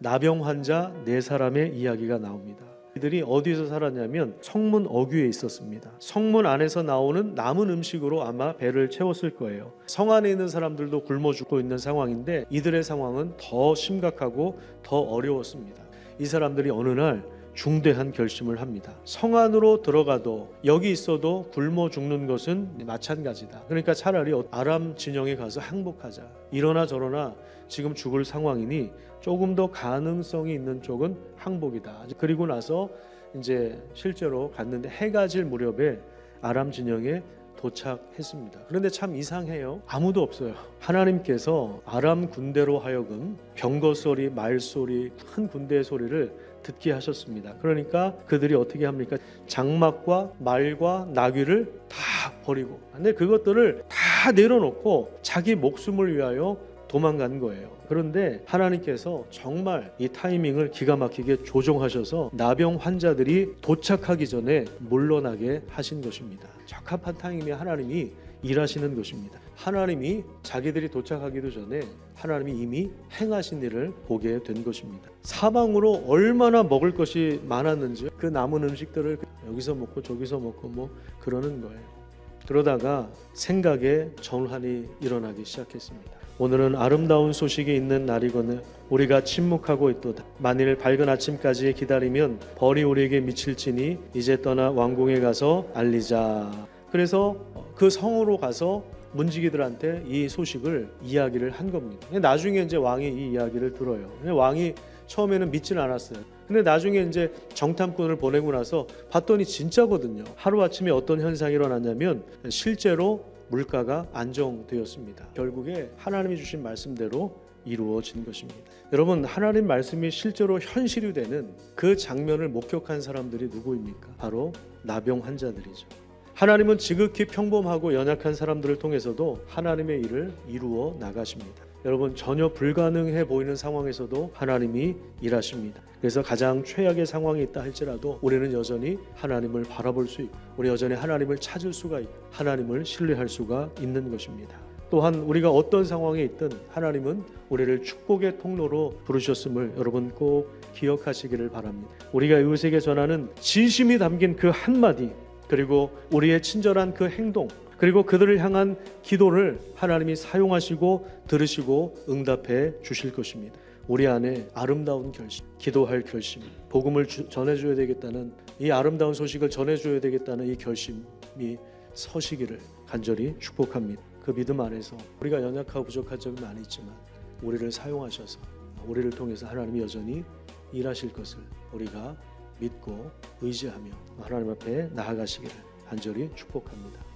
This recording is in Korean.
나병 환자 4사람의 이야기가 나옵니다. 이들이 어디서 살았냐면 성문 어귀에 있었습니다. 성문 안에서 나오는 남은 음식으로 아마 배를 채웠을 거예요. 성 안에 있는 사람들도 굶어 죽고 있는 상황인데 이들의 상황은 더 심각하고 더 어려웠습니다. 이 사람들이 어느 날 중대한 결심을 합니다. 성 안으로 들어가도 여기 있어도 굶어 죽는 것은 마찬가지다. 그러니까 차라리 아람 진영에 가서 항복하자. 이러나 저러나 지금 죽을 상황이니 조금 더 가능성이 있는 쪽은 항복이다. 그리고 나서 이제 실제로 갔는데 해가 질 무렵에 아람 진영에 도착했습니다. 그런데 참 이상해요. 아무도 없어요. 하나님께서 아람 군대로 하여금 병거 소리, 말 소리, 큰 군대의 소리를 듣게 하셨습니다. 그러니까 그들이 어떻게 합니까? 장막과 말과 나귀를 다 버리고, 근데 그것들을 다 내려놓고 자기 목숨을 위하여 도망간 거예요. 그런데 하나님께서 정말 이 타이밍을 기가 막히게 조종하셔서 나병 환자들이 도착하기 전에 물러나게 하신 것입니다. 적합한 타이밍에 하나님이 일하시는 것입니다. 하나님이 자기들이 도착하기도 전에 하나님이 이미 행하신 일을 보게 된 것입니다. 사방으로 얼마나 먹을 것이 많았는지 그 남은 음식들을 여기서 먹고 저기서 먹고 뭐 그러는 거예요. 그러다가 생각에 전환이 일어나기 시작했습니다. 오늘은 아름다운 소식이 있는 날이거늘 우리가 침묵하고 있도다. 만일 밝은 아침까지 기다리면 벌이 우리에게 미칠지니 이제 떠나 왕궁에 가서 알리자. 그래서 그 성으로 가서 문지기들한테 이 소식을 이야기를 한 겁니다. 나중에 이제 왕이 이 이야기를 들어요. 왕이 처음에는 믿지는 않았어요. 근데 나중에 이제 정탐꾼을 보내고 나서 봤더니 진짜거든요. 하루아침에 어떤 현상이 일어났냐면 실제로 물가가 안정되었습니다. 결국에 하나님이 주신 말씀대로 이루어진 것입니다. 여러분, 하나님 말씀이 실제로 현실이 되는 그 장면을 목격한 사람들이 누구입니까? 바로 나병 환자들이죠. 하나님은 지극히 평범하고 연약한 사람들을 통해서도 하나님의 일을 이루어 나가십니다. 여러분, 전혀 불가능해 보이는 상황에서도 하나님이 일하십니다. 그래서 가장 최악의 상황이 있다 할지라도 우리는 여전히 하나님을 바라볼 수 있고 우리 여전히 하나님을 찾을 수가 있고 하나님을 신뢰할 수가 있는 것입니다. 또한 우리가 어떤 상황에 있든 하나님은 우리를 축복의 통로로 부르셨음을 여러분 꼭 기억하시기를 바랍니다. 우리가 이웃에게 전하는 진심이 담긴 그 한마디, 그리고 우리의 친절한 그 행동, 그리고 그들을 향한 기도를 하나님이 사용하시고 들으시고 응답해 주실 것입니다. 우리 안에 아름다운 결심, 기도할 결심, 복음을 전해줘야 되겠다는 이 아름다운 소식을 전해줘야 되겠다는 이 결심이 서시기를 간절히 축복합니다. 그 믿음 안에서 우리가 연약하고 부족한 점이 많이 있지만 우리를 사용하셔서 우리를 통해서 하나님이 여전히 일하실 것을 우리가 믿고 의지하며 하나님 앞에 나아가시기를 간절히 축복합니다.